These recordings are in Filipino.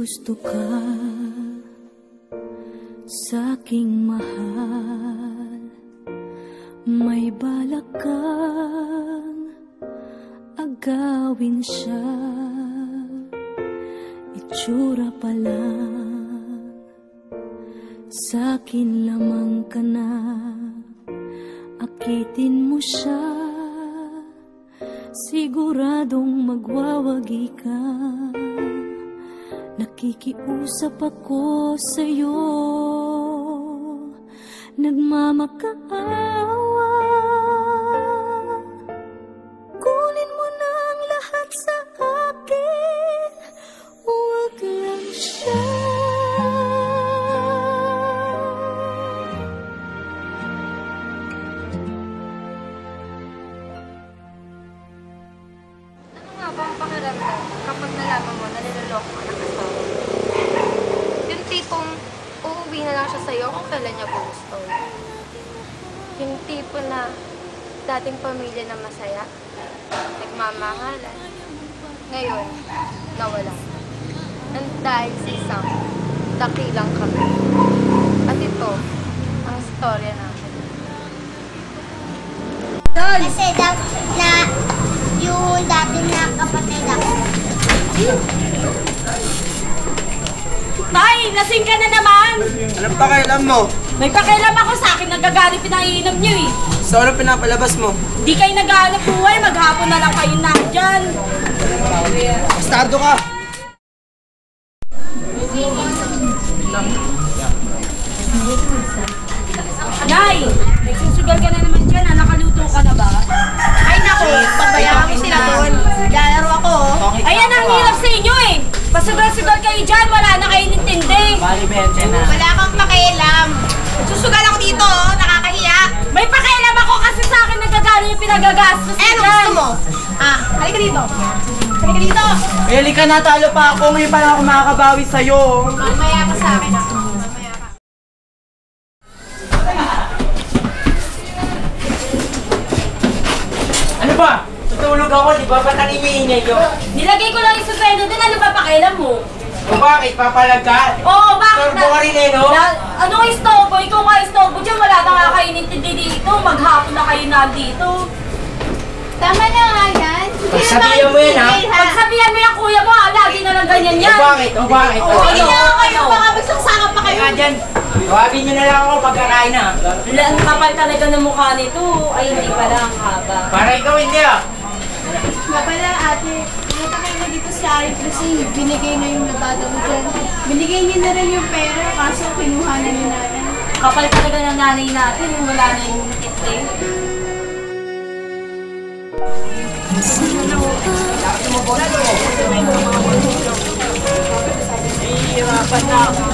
gusto ka sa'king mahal, may balak kang agawin siya. Itsura pa lang, sa'kin lamang ka na, akitin mo siya, siguradong magwawagi ka. Nakikiusap ako sa'yo, nagmamakaawa. Kunin mo na ang lahat sa akin, huwag lang siya. Ano nga ba ang pakiramdam kapag nalaman mo na niloloko ka ng asawa? Yung tipong uuwi na lang siya sa'yo kung kailan niya gusto. Yung tipo na dating pamilya na masaya, nagmamahalan, ngayon, nawala. Nang dahil sa isang dakilang kami. At ito, ang storya namin. Kasi yung dati na kapatid ako. Tay, lasing ka na naman! Anong pakialam mo? May pakialam ako sa akin, nagagalit pinaiinom niyo eh. Sa ano pinapalabas mo? Di kayo naghahanap buhay, maghapon na lang kayo nandyan. Bastardo ka! Nay, nagsusugal ka na naman dyan, nakaluto ka na ba? Ay naku, pagbayaan ko sila doon. Lalaro ako. Ayan ang hirap sa inyo eh. Pasugal-sugal kayo dyan, wala na kayo nintindi. Wala kang pakialam. Susugal ako dito, nakakahiya. May pakialam ako kasi sa akin nagagano yung pinagagastos Ano gusto mo? Halika dito. Halika dito. Eli ka, natalo pa ako. Ngayon pa lang ako makakabawi sa'yo. Mamaya ka sa akin ako. Mamaya ka. Ano ba? Tutulog ako, di ba? Ba't ang iniingay nyo? Nilagay ko lang yung suspendo din, ano ba pakialam mo? O bakit? Papalag ka? Oo, bakit Sorbo ka rin eh, no? Ano istorbo? Ikaw ka istorbo dyan, wala na nga kayo nintindi dito. Maghapon na kayo nandito. Tama na nga yan. Sabihan mo yan, ha? Pagsabihan mo yung kuya mo, lagi na lang ganyan yan. O bakit? O bakit? Hindi na kayo, baka magsasaka pa kayo. Dyan. Tawagin nyo na lang ako pagkakain na. Ang kapal talaga ng mukha nito. Ay, hindi pala ang haba. Para ikaw hindi ah. Nga pala ate, nakita kayo na dito si Arif kasi binigay na yung labada mo dyan. Binigay niya na rin yung pera, kaso kinuha na ni nanay. Kapal talaga ng nanay natin, yung wala na yung titli. Hihirapan na ako.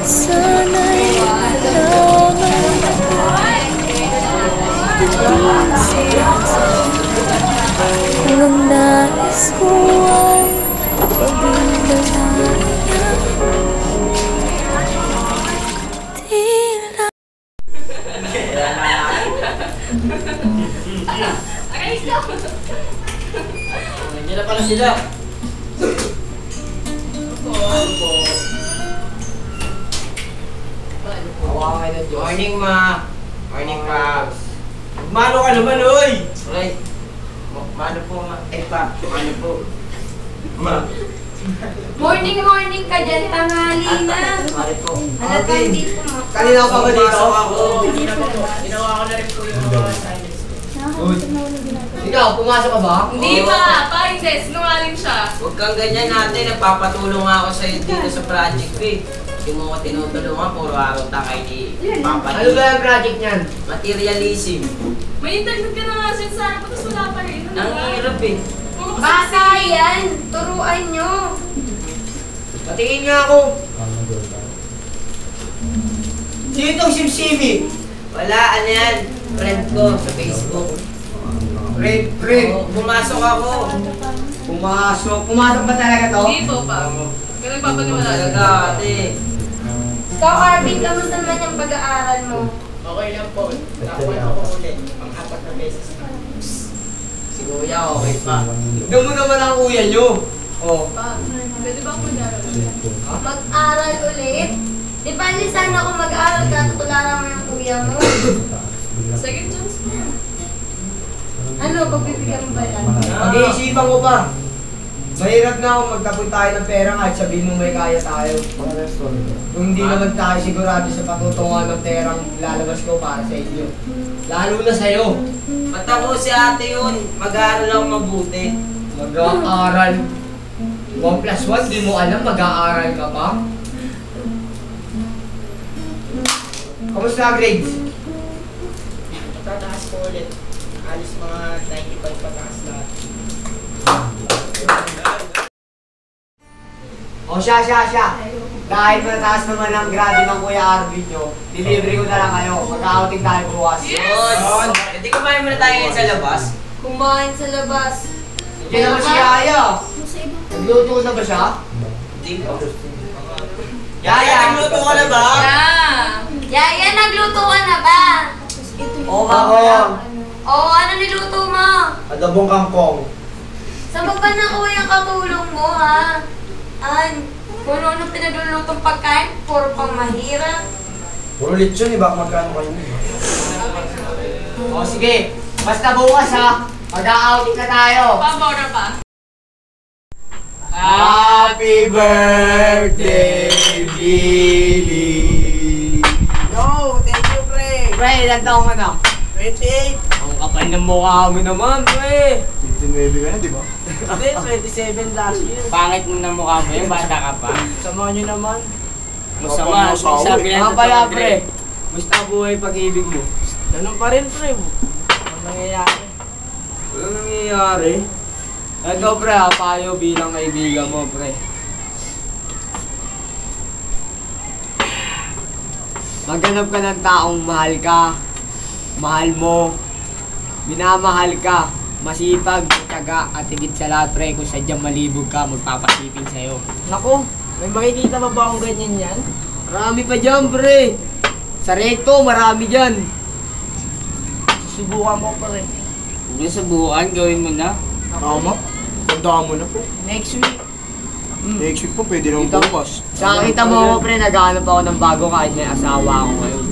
Sana'y ang nais ko ay pag-ibalayan. Tila Nandiyan na pala sila. Morning, ma. Morning, pa. Mano ka naman, oy! Right. Mano po, ma. Eh, pa. Mano po. Ma. Morning ka dyan, tanghali na. Mano po. Halata dito mo. Kanina ko ba dito? Ginawa ko na rin po yung mga silence. Ikaw, pumasok ka ba? Hindi pa, hindi. Sinungaling siya. Huwag kang ganyan natin. Nagpapatulong ako sa'yo dito sa project ko eh. Hindi mo ko tinutulungan, puro araw takay ni Papa. Ano ba yung project niyan? Materialism. May internet ka na nga siya sa akin, tapos wala pa rin. Ang hirap eh. Bata yan, turuan nyo. Patingin nga ako. Sino itong simsimi? Wala, ano yan? Friend ko sa Facebook. Pre, pumasok ako. Pumasok ba talaga to? Hindi po pa. Ganun papaniwala. Talaga, ate. Ikaw, Arvin, kamusta naman yung pag-aaral mo? Okay lang po. Tapos ako ulit. Pang-apat na beses na. Si Kuya, okay pa. Tignan mo naman ang kuya nyo. Oh. Pa, pwede ba ako mag-aral? Mag-aral ulit? Di ba sana ako mag-aral ka, tutularan mo yung kuya mo? Second chance po. Ano, pagbibigyan mo ba yan? Pag-iisipan ko pa. Mahirap na ako magtapon tayo ng pera kahit sabihin mo may kaya tayo. Kung hindi naman tayo sigurado sa patutungan ng perang lalabas ko para sa inyo. Lalo na sa'yo. At ako si ate yun. Mag-aaral ako mabuti. Mag-aaral? 1 plus 1, di mo alam mag-aaral ka pa? Kamusta grades? Tataas ko ulit. Alis mga 95 pataas lahat. O siya. Dahil mataas naman ang grado ng Kuya Arvin nyo, delivery ko na lang kayo. Mag-outing tayo bukas. Yes! Hindi kumain muna tayo ngayon sa labas. Kumain sa labas. Hindi naman si Yaya. Nagluto na ba siya? Hindi po. Yaya, nagluto ka na ba? Yaya, nagluto ka na ba? Oo, ako. Oo, ano niluto mo? Adobong kangkong. Saan ba nakuha yung katulong mo, ha? Kung ano pinaglulutong pagkain, puro pang mahirap. Puro lechon, iba magkano kayo. O sige, basta bukas ha, mag-outing na tayo. Pa-border pa. Happy birthday, Billy! Yo, thank you, pre. Pre, ilan taong ka na? 28. Ang kapal ng mukha mo naman, pre! 29 ka na, di ba? Hindi, 27 last year. Pangit mo ng mukha mo yung bata ka pa. Samahan nyo naman. Masama, sabi lang pala, pre. Musta buhay pag-ibig mo? Ganun pa rin, pre. Ano nangyayari? Walang nangyayari. Ito, pre, payo bilang kaibigan mo, pre. Maghanap ka ng taong mahal ka, mahal mo, minamahal ka, masipag, tiyaga, at higit sa lahat, pre, kung sadyang malibog ka, magpapasipin sa'yo. Naku, may makikita pa ba akong ganyan yan? Marami pa dyan, pre. Sa Recto, marami dyan. Subukan mo, pre. Huwag na subukan, gawin mo na. Tama. Tandaan mo na, pre. Next week. Next week po, pwede naman Ito. bukas. Sa kita mo ako, pre, naghahanap ako ng bago kahit may asawa ako ngayon.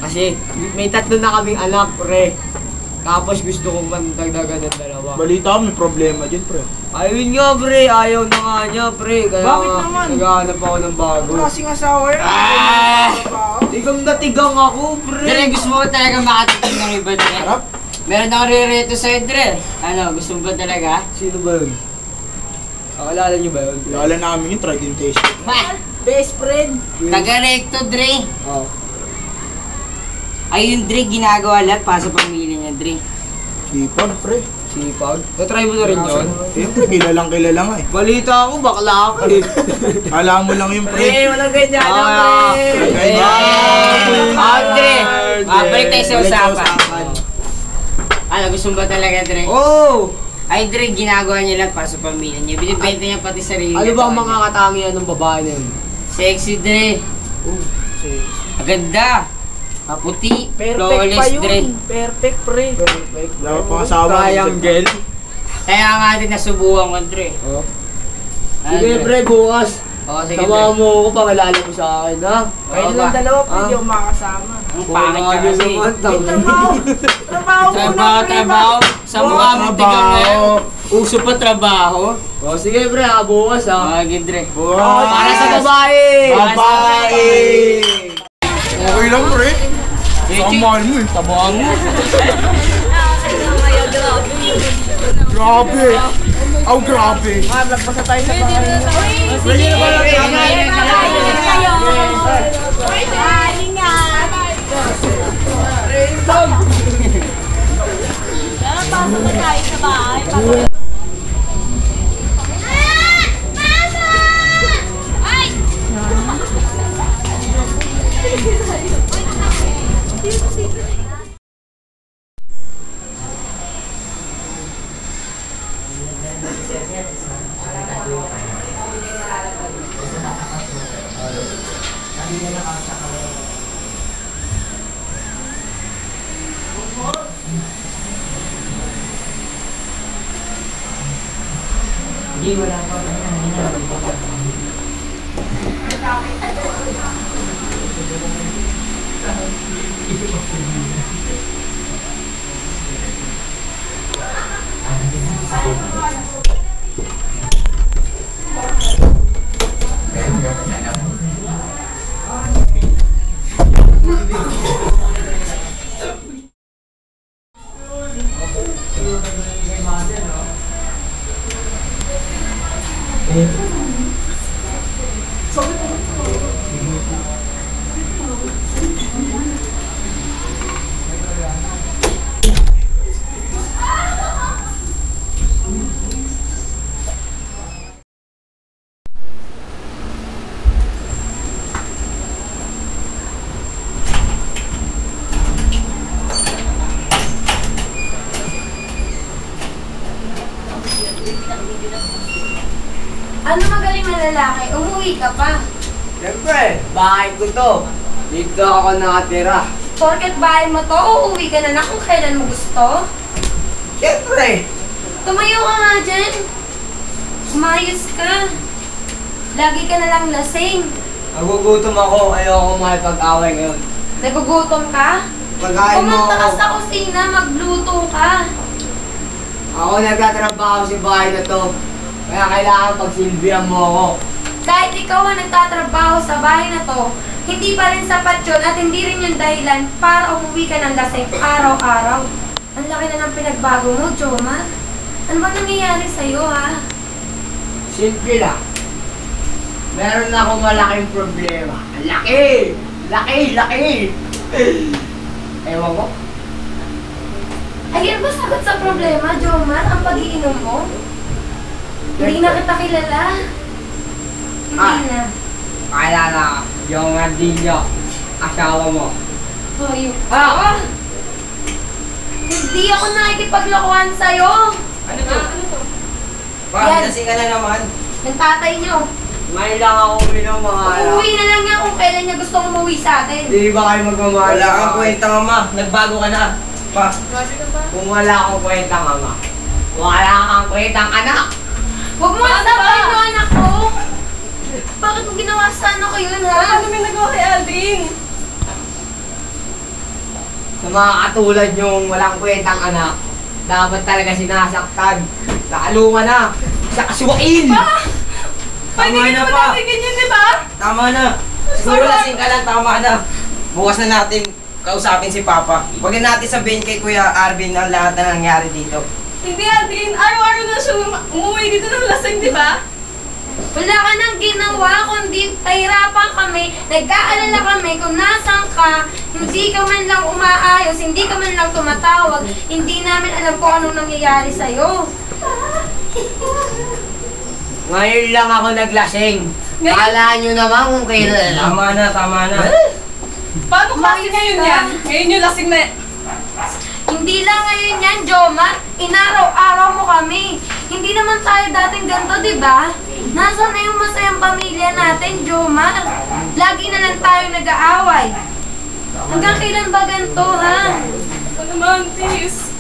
Kasi may 3 na kaming anak, pre. Tapos gusto kong mandagdagan ng 2. Balita ko, may problema dyan, pre. Ayun nga, pre. Ayaw na nga niya, pre. Kaya Bakit nga, naman? naghahanap ako ng bago. Ano kasing asawa yan? Tigang na tigang ako, pre. Dre, gusto mo ba talaga makatitig ng iba, Dre? Harap? Meron akong re-reto sa'yo, Dre. Ano, gusto mo ba talaga? Sino ba yun? Alala niyo ba yun? Kilala namin yung try temptation. Ma! Best friend. Taga-recto, Dre. Oh. Ayun, Dre, ginagawa lahat para sa pamilya niya, Dre. Sipag, pre. Sipag? Na-try mo na rin yun? Siyempre, kilalang kilala nga eh. Balita ako, bakla ako eh. Alam mo lang yung pre. Walang ganyan Ah, Dre, balik tayo sa usapan. Ano, gusto mo ba talaga, Dre? Oh! Ay, Dre, ginagawa niya lahat para sa pamilya niya. Binibenta niya pati sarili Ano niya. ba ang mga katangian ng babae na yun? Sexy, Dre. Maganda. Puti. Perfect pa Flawless, Dre. yun. Perfect, pre. Wala pang asawa. Triangle. Kaya nga din nasubukan ko, Dre. Oh. Ano, Sige, Dre? pre, bukas. Oo, sige, Tama Dre. mo ako, pangalala mo sa akin, ha? Kayo lang dalawa, pre. Hindi ako makakasama. Ang pangit ka Pangit kasi. naman, tama. Trabaho. Trabaho muna, pre. Trabaho. Sa mukha mo tigang ngayon. Uso pa trabaho. Oh, sige, pre, ha, bukas, ha? Okay, Dre. Para sa babae! Babae! Okay lang, pre. Ang mahal mo eh. Tabuhan mo. Grabe. Oh, grabe. Lagpasa tayo sa bahay. Hindi na nakasya ka na. Hindi, wala pa. Ano magaling na lalaki? Umuwi ka pa. Siyempre, bahay ko to. Dito ako nakatira. Porket bahay mo to, uuwi ka na kung kailan mo gusto. Siyempre, Tumayo ka nga dyan. Umayos ka. Lagi ka na lang lasing. nagugutom ako. Ayoko makipag-away ngayon. Nagugutom ka? Pagkain mo Pumunta ka ako. sa kusina, magluto ka. Ako nagtatrabaho sa bahay na to. Kaya kailangan pagsilbihan mo ako. Kahit ikaw ang nagtatrabaho sa bahay na to, hindi pa rin sapat yun at hindi rin yung dahilan para umuwi ka ng lasing araw-araw. Ang laki na ng pinagbago mo, Jomar. Ano ba nangyayari sa'yo, ha? Simple lang. Meron na akong malaking problema. Ang laki! Laki! Ewan ko. Ayan ba sagot sa problema, Jomar? Ang pag-iinom mo? Hindi na kita kilala. Hindi na. Kaalala ka, yung Ardillo, asawa mo. Hoy, hindi ako nakikipaglokohan sa'yo. Ano to? Yan. Lasing ka na naman. Yung tatay niyo. May lang ako uminom mga alam. Umuwi na lang niya kung kailan niya gustong umuwi sa atin. Hindi ba kayo magmamahal? Wala kang kwenta, mama. Nagbago ka na. Pa. Kung wala akong kwentang ama, wala kang kwentang anak. Huwag mo nga sabihin yung anak ko. Bakit mo ginawa sa anak ko yun, ha? Ano may nagawa kay Aldrin? Sa mga katulad yung walang kwentang anak, dapat talaga sinasaktan. Lalo ka na, sa kasuwain! Pwede Tama ka na naman pa. natin ganyan, di ba? Tama na. Siguro lasing ka lang, tama na. Bukas na natin kausapin si Papa. Huwag na natin sabihin kay Kuya Arvin ang lahat na nangyari dito. Hindi, Aldrin. Araw-araw na siya umuwi dito ng lasing, di ba? Wala ka nang ginawa, kundi pahirapan kami, nagkaalala kami kung nasan ka, hindi ka man lang umaayos, hindi ka man lang tumatawag, hindi namin alam kung anong nangyayari sa'yo. Ngayon lang ako naglasing. Kala nyo naman kung kailan lang. Tama na. Paano kasi ngayon yan? Ngayon yung lasing na... Hindi lang ngayon yan, Jomar. Inaraw-araw mo kami. Hindi naman tayo dating ganito, di ba? Nasaan na yung masayang pamilya natin, Jomar? Lagi na lang tayo nag-aaway. Hanggang kailan ba ganito, ha? Ano naman, please?